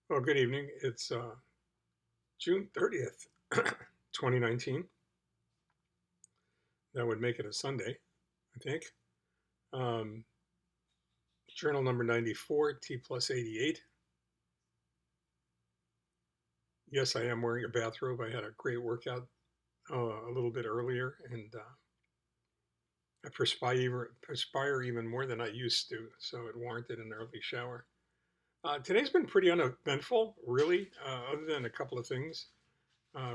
Well, good evening. It's June 30th, 2019. That would make it a Sunday, I think. Um, Journal number 94, T+88. Yes, I am wearing a bathrobe. I had a great workout a little bit earlier, and I perspire even more than I used to, so it warranted an early shower. Today's been pretty uneventful, really, other than a couple of things.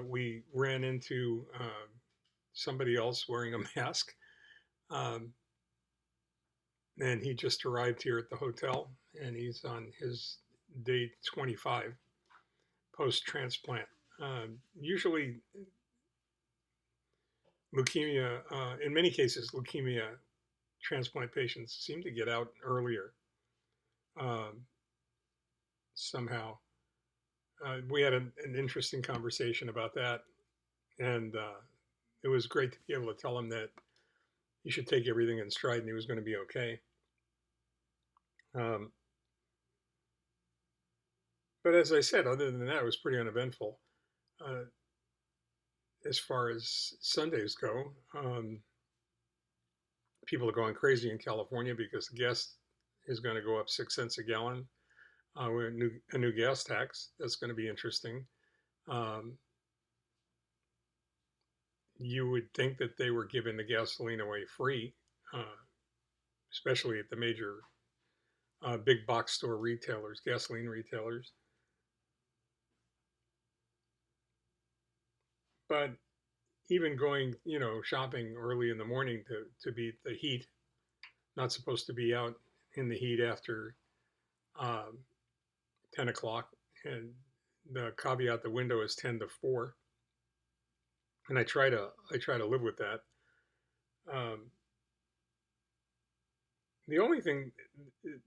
We ran into somebody else wearing a mask. Um, and he just arrived here at the hotel, and he's on his day 25 post transplant. Usually, leukemia, in many cases, leukemia transplant patients seem to get out earlier um, somehow. We had an interesting conversation about that, and it was great to be able to tell him that he should take everything in stride and he was going to be okay. Um, but as I said, other than that, it was pretty uneventful. Uh, as far as Sundays go, people are going crazy in California because the gas is going to go up 6 cents a gallon. With a new gas tax. That's going to be interesting. Um, you would think that they were giving the gasoline away free, uh, especially at the major big box store retailers, gasoline retailers. But even going, shopping early in the morning to beat the heat, not supposed to be out in the heat after um, 10 o'clock, and the caveat the window is 10 to 4, and I try to live with that. Um, the only thing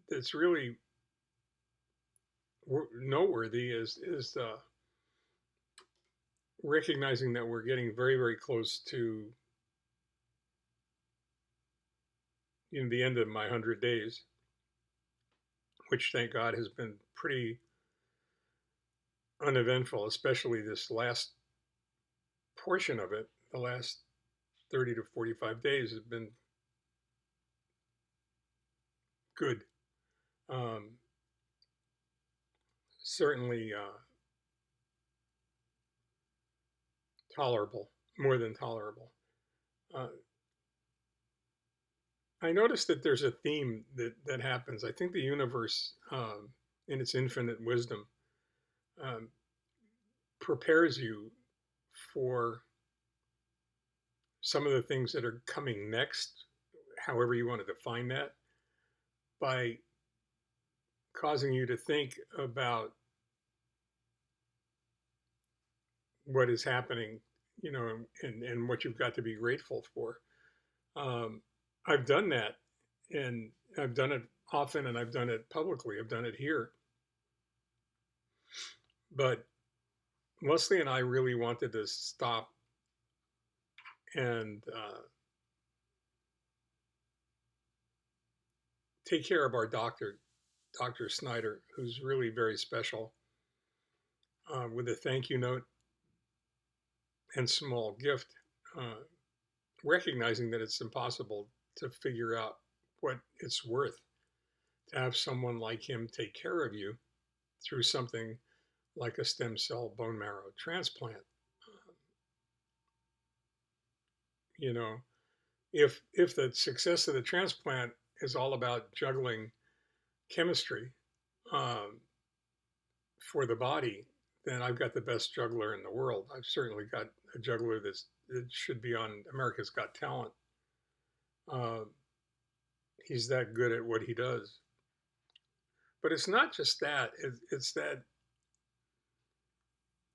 that's really noteworthy is recognizing that we're getting very, very close to the end of my 100 days, which thank God has been pretty uneventful, especially this last portion of it. The last 30 to 45 days has been good. Um, certainly tolerable, more than tolerable. Uh, I noticed that there's a theme that happens. I think the universe, in its infinite wisdom, um, prepares you for some of the things that are coming next, however you want to define that, by causing you to think about what is happening, and what you've got to be grateful for. Um, I've done that, and I've done it often, and I've done it publicly. I've done it here. But Leslie and I really wanted to stop and take care of our doctor, Dr. Snyder, who's really very special, with a thank you note and small gift, uh, recognizing that it's impossible to figure out what it's worth to have someone like him take care of you through something like a stem cell bone marrow transplant. You know, if the success of the transplant is all about juggling chemistry um, for the body, then I've got the best juggler in the world. I've certainly got a juggler that should be on America's Got Talent. Uh, he's that good at what he does. But it's not just that, it's that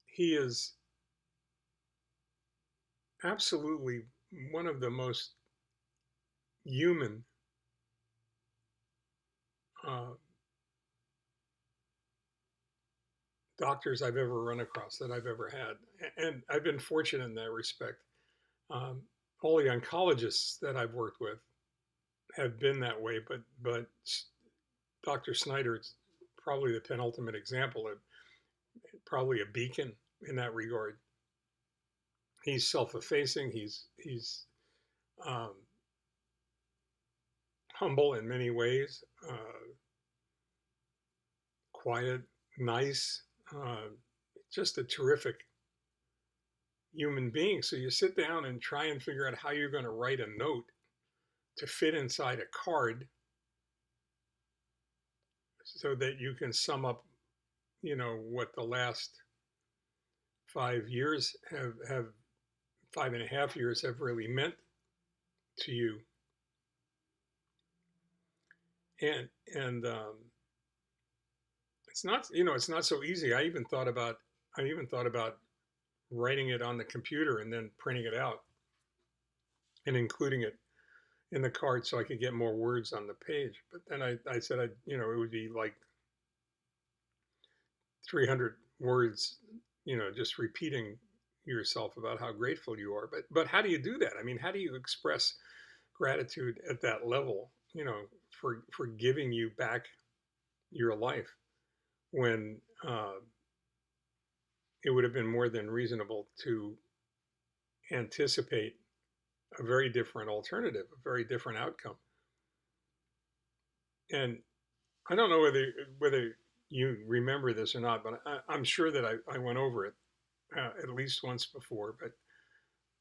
he is absolutely one of the most human uh, doctors I've ever run across, that I've ever had. And I've been fortunate in that respect. Um, all the oncologists that I've worked with have been that way, but Dr. Snyder is probably the penultimate example. probably a beacon in that regard. He's self-effacing. He's um, humble in many ways, quiet, nice, uh, just a terrific human being. So you sit down and try and figure out how you're going to write a note to fit inside a card so that you can sum up, what the last 5 years have 5.5 years have really meant to you. And it's not so easy. I even thought about writing it on the computer and then printing it out and including it in the card so I could get more words on the page. But then I said it would be like 300 words, just repeating yourself about how grateful you are. But how do you do that? I mean, how do you express gratitude at that level, for giving you back your life when it would have been more than reasonable to anticipate a very different alternative, a very different outcome. And I don't know whether you remember this or not, but I'm sure that I went over it at least once before. But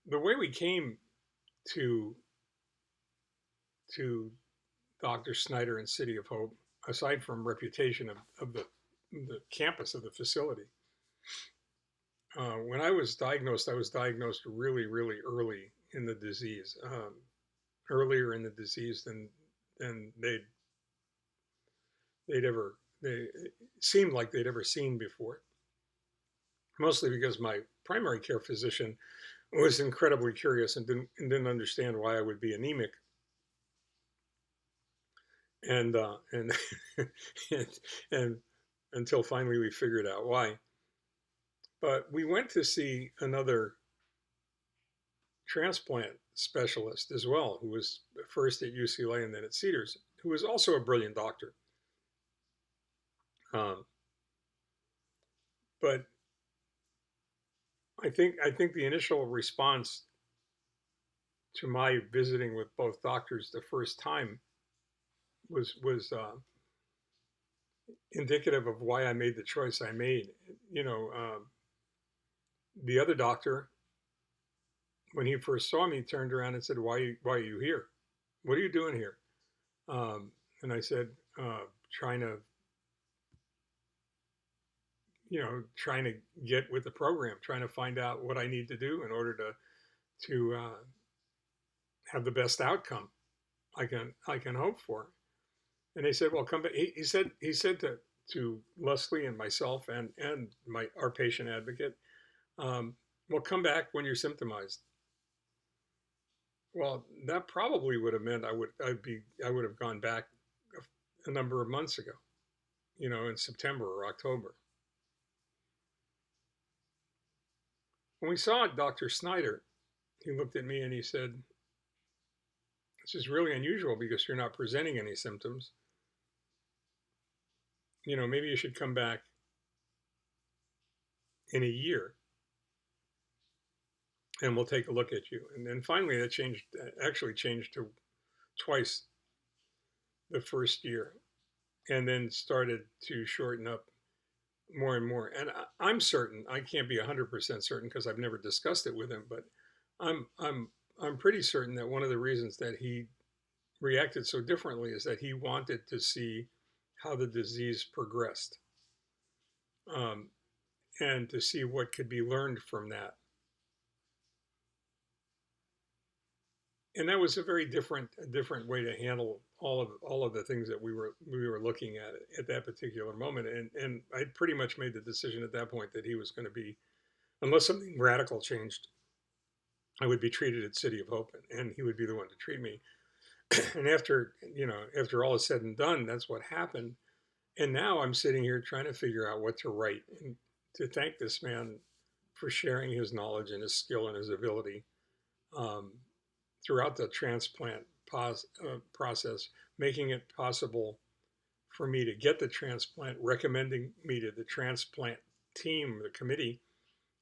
the way we came to to Dr. Snyder and City of Hope, aside from reputation of the campus of the facility, when I was diagnosed really, really early in the disease, earlier in the disease than they seemed like they'd ever seen before. Mostly because my primary care physician was incredibly curious and didn't understand why I would be anemic, and and, and until finally we figured out why. But we went to see another transplant specialist as well, who was first at UCLA and then at Cedars, who was also a brilliant doctor. Um, but I think the initial response to my visiting with both doctors the first time was indicative of why I made the choice I made. You know, the other doctor, when he first saw me, turned around and said, why are you here? What are you doing here?" And I said, "Trying to, trying to get with the program, trying to find out what I need to do in order to have the best outcome I can hope for." And they said, "Well, come back." He said to Leslie and myself and our patient advocate, "Well, come back when you're symptomized." Well, that probably would have meant I would have gone back a number of months ago, in September or October. When we saw Dr. Snyder, he looked at me and he said, "This is really unusual because you're not presenting any symptoms. Maybe you should come back in a year and we'll take a look at you." And then finally that actually changed to twice the first year, and then started to shorten up more and more. And I'm certain, I can't be 100% certain because I've never discussed it with him, but I'm I'm I'm pretty certain that one of the reasons that he reacted so differently is that he wanted to see how the disease progressed, um, and to see what could be learned from that. And that was a different way to handle all of the things that we were looking at that particular moment. And I pretty much made the decision at that point that he was going to be, unless something radical changed, I would be treated at City of Hope, and he would be the one to treat me. And after all is said and done, that's what happened. And now I'm sitting here trying to figure out what to write and to thank this man for sharing his knowledge and his skill and his ability, um, throughout the transplant process, making it possible for me to get the transplant, recommending me to the transplant team, the committee,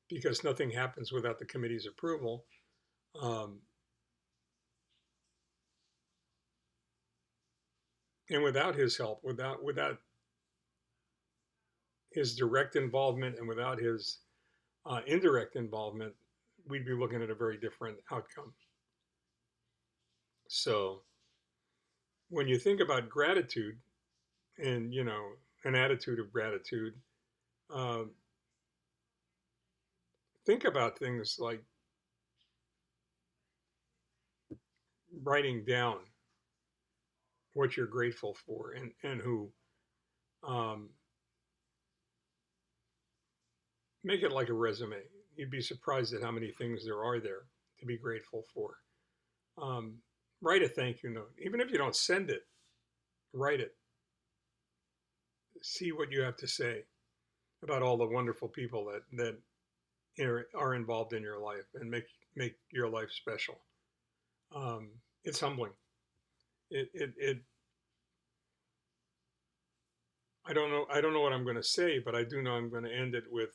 because nothing happens without the committee's approval. Um, and without his help, without his direct involvement and without his indirect involvement, we'd be looking at a very different outcome. So when you think about gratitude and an attitude of gratitude, um, think about things like writing down what you're grateful for and who. Um, Make it like a resume. You'd be surprised at how many things there are there to be grateful for. Um, Write a thank you note. Even if you don't send it, write it. See what you have to say about all the wonderful people that are involved in your life and make your life special. It's humbling. It I don't know what I'm going to say, but I do know I'm going to end it with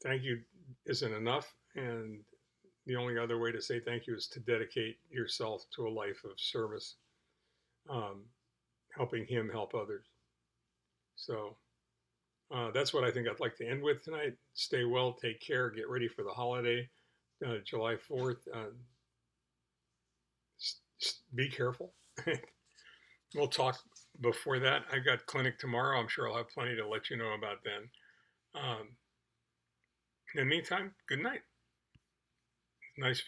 thank you isn't enough, and the only other way to say thank you is to dedicate yourself to a life of service, um, helping him help others. So that's what I think I'd like to end with tonight. Stay well, take care, get ready for the holiday, July 4th. Be careful. We'll talk before that. I got clinic tomorrow. I'm sure I'll have plenty to let you know about then. In the meantime, good night. Nice.